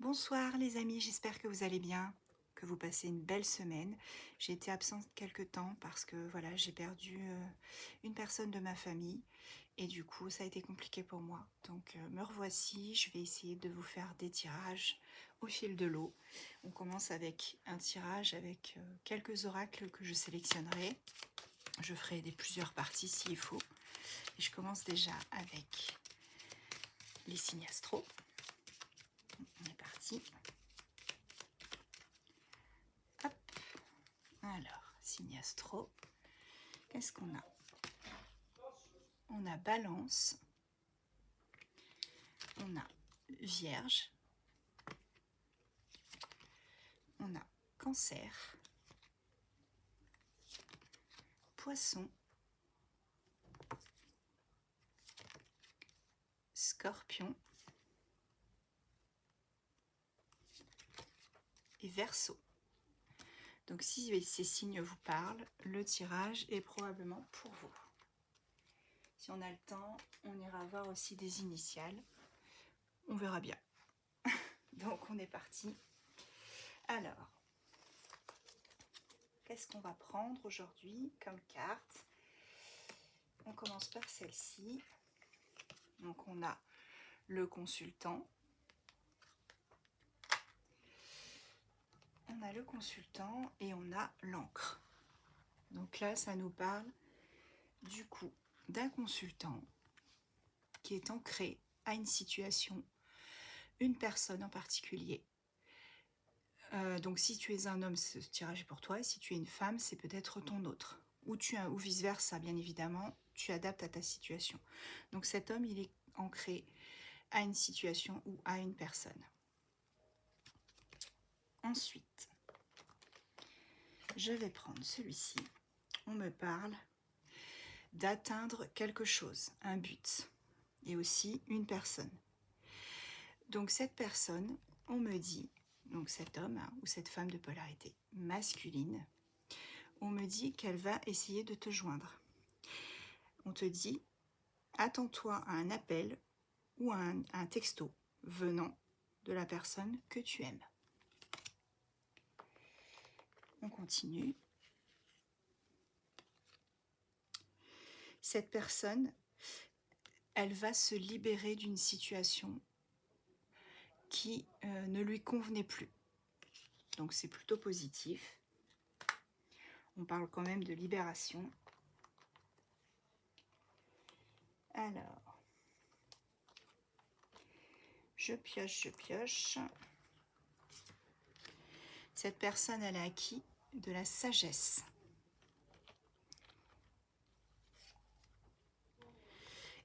Bonsoir les amis, j'espère que vous allez bien, que vous passez une belle semaine. J'ai été absente quelques temps parce que voilà, j'ai perdu une personne de ma famille et du coup ça a été compliqué pour moi. Donc me revoici, je vais essayer de vous faire des tirages au fil de l'eau. On commence avec un tirage avec quelques oracles que je sélectionnerai. Je ferai plusieurs parties s'il faut. Et je commence déjà avec les signes astro. On est parti. Hop. Alors, signe astro, qu'est-ce qu'on a? On a Balance, on a Vierge, on a Cancer, Poisson, Scorpion et Verseau. Donc si ces signes vous parlent, le tirage est probablement pour vous. Si on a le temps, on ira voir aussi des initiales. On verra bien. Donc on est parti. Alors, qu'est-ce qu'on va prendre aujourd'hui comme carte? On commence par celle-ci. Donc on a le consultant. On a le consultant et on a l'encre. Donc là, ça nous parle du coup d'un consultant qui est ancré à une situation, une personne en particulier. Donc si tu es un homme, ce tirage est pour toi. Et si tu es une femme, c'est peut-être ton autre. Ou vice-versa, bien évidemment, tu adaptes à ta situation. Donc cet homme, il est ancré à une situation ou à une personne. Ensuite, je vais prendre celui-ci. On me parle d'atteindre quelque chose, un but, et aussi une personne. Donc cette personne, on me dit, donc cet homme ou cette femme de polarité masculine, on me dit qu'elle va essayer de te joindre. On te dit, attends-toi à un appel ou à un texto venant de la personne que tu aimes. On continue. Cette personne, elle va se libérer d'une situation qui ne lui convenait plus. Donc c'est plutôt positif. On parle quand même de libération. Alors, je pioche. Cette personne, elle a acquis de la sagesse.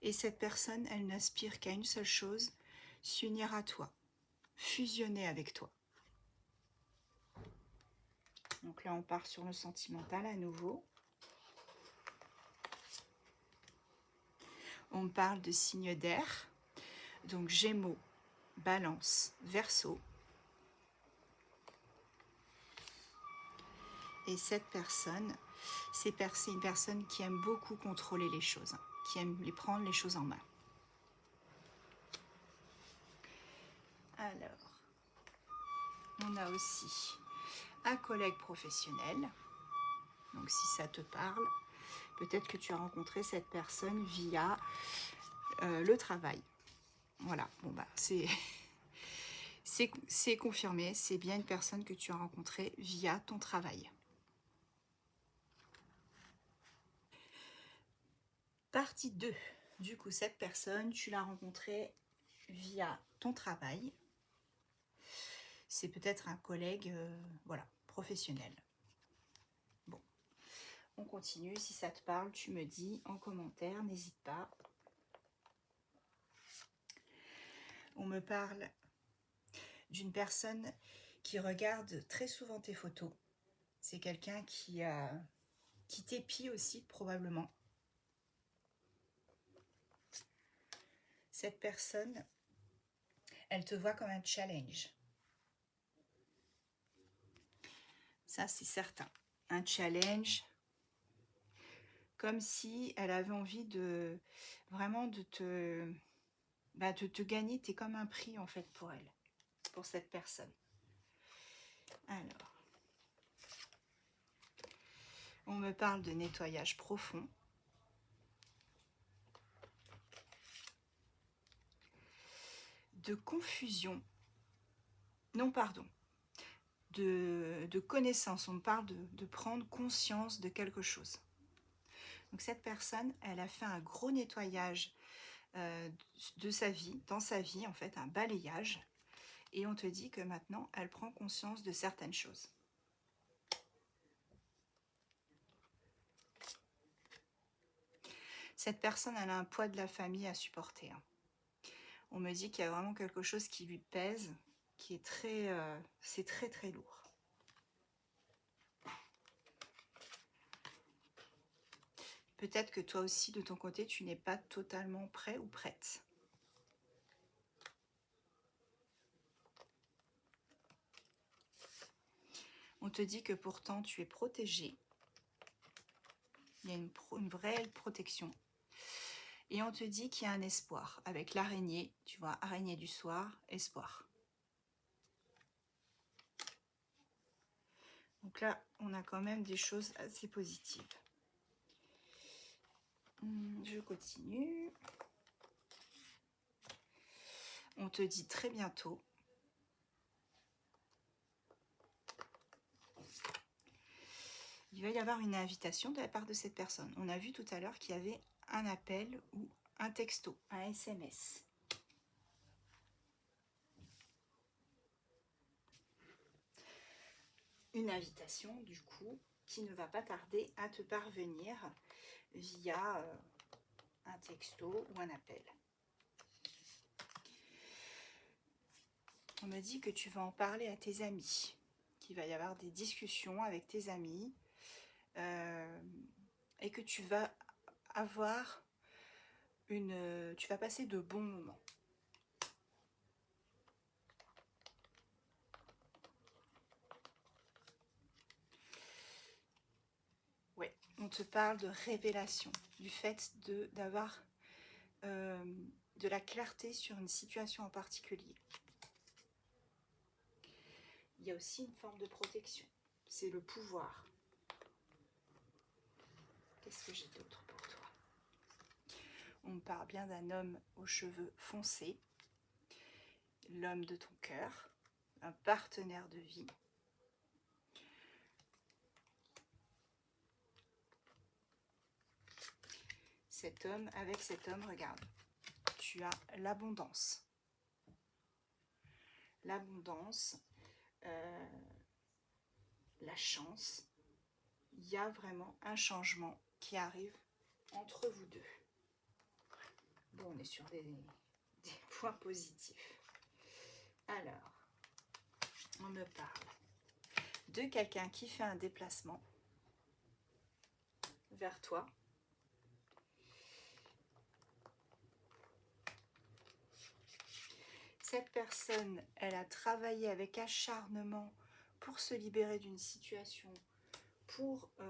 Et cette personne, elle n'aspire qu'à une seule chose, s'unir à toi, fusionner avec toi. Donc là, on part sur le sentimental à nouveau. On parle de signes d'air, donc Gémeaux, Balance, Verseau. Et cette personne, c'est une personne qui aime beaucoup contrôler les choses, qui aime prendre les choses en main. Alors, on a aussi un collègue professionnel. Donc si ça te parle, peut-être que tu as rencontré cette personne via le travail. Voilà, bon bah c'est confirmé, c'est bien une personne que tu as rencontrée via ton travail. Partie 2. Du coup, cette personne, tu l'as rencontrée via ton travail. C'est peut-être un collègue voilà, professionnel. Bon, on continue. Si ça te parle, tu me dis en commentaire, n'hésite pas. On me parle d'une personne qui regarde très souvent tes photos. C'est quelqu'un qui t'épie aussi, probablement. Cette personne, elle te voit comme un challenge. Ça, c'est certain. Un challenge, comme si elle avait envie de vraiment de te gagner. Tu es comme un prix, en fait, pour elle. pour cette personne. Alors, on me parle de nettoyage profond. De confusion. Non, pardon. De connaissance. On me parle de prendre conscience de quelque chose. Donc cette personne, elle a fait un gros nettoyage de sa vie, dans sa vie en fait, un balayage. Et on te dit que maintenant, elle prend conscience de certaines choses. Cette personne, elle a un poids de la famille à supporter. On me dit qu'il y a vraiment quelque chose qui lui pèse, qui est très, c'est très très lourd. Peut-être que toi aussi, de ton côté, tu n'es pas totalement prêt ou prête. On te dit que pourtant, tu es protégé. Il y a une vraie protection. Et on te dit qu'il y a un espoir. Avec l'araignée, tu vois, araignée du soir, espoir. Donc là, on a quand même des choses assez positives. Je continue. On te dit très bientôt. Il va y avoir une invitation de la part de cette personne. On a vu tout à l'heure qu'il y avait un appel ou un texto, un SMS. Une invitation, du coup, qui ne va pas tarder à te parvenir via un texto ou un appel. On me dit que tu vas en parler à tes amis, qu'il va y avoir des discussions avec tes amis et que tu vas avoir tu vas passer de bons moments. Ouais, on te parle de révélation, du fait d'avoir de la clarté sur une situation en particulier. Il y a aussi une forme de protection, c'est le pouvoir. Qu'est-ce que j'ai d'autre pour toi? On me parle bien d'un homme aux cheveux foncés, l'homme de ton cœur, un partenaire de vie. Avec cet homme, regarde, tu as l'abondance. L'abondance, la chance. Il y a vraiment un changement qui arrive entre vous deux. Bon, on est sur des points positifs. Alors, on me parle de quelqu'un qui fait un déplacement vers toi. Cette personne, elle a travaillé avec acharnement pour se libérer d'une situation, pour te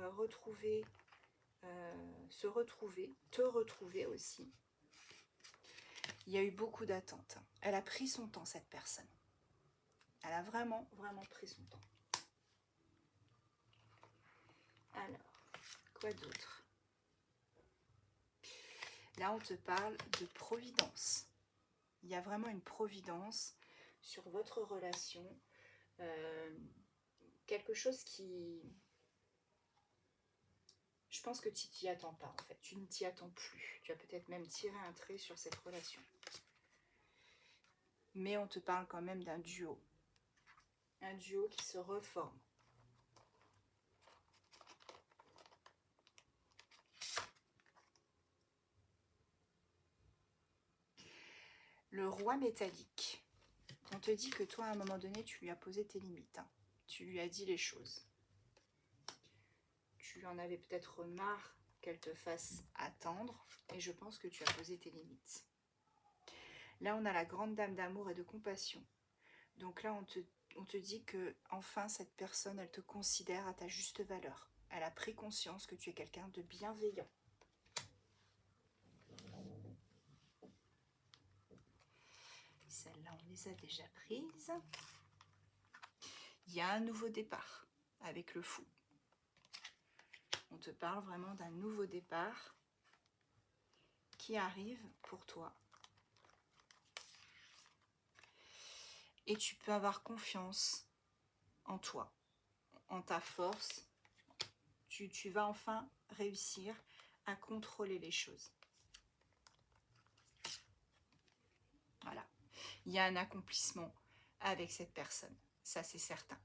retrouver aussi. Il y a eu beaucoup d'attentes. Elle a pris son temps, cette personne. Elle a vraiment, vraiment pris son temps. Alors, quoi d'autre? Là, on te parle de providence. Il y a vraiment une providence sur votre relation. Quelque chose qui... Je pense que tu t'y attends pas, en fait. Tu ne t'y attends plus. Tu as peut-être même tiré un trait sur cette relation. Mais on te parle quand même d'un duo. Un duo qui se reforme. Le roi métallique. On te dit que toi, à un moment donné, tu lui as posé tes limites. Tu lui as dit les choses. Tu en avais peut-être marre qu'elle te fasse attendre. Et je pense que tu as posé tes limites. Là, on a la grande dame d'amour et de compassion. Donc là, on te dit que enfin cette personne, elle te considère à ta juste valeur. Elle a pris conscience que tu es quelqu'un de bienveillant. Celle-là, on les a déjà prises. Il y a un nouveau départ avec le fou. On te parle vraiment d'un nouveau départ qui arrive pour toi. Et tu peux avoir confiance en toi, en ta force. Tu vas enfin réussir à contrôler les choses. Voilà. Il y a un accomplissement avec cette personne. Ça, c'est certain.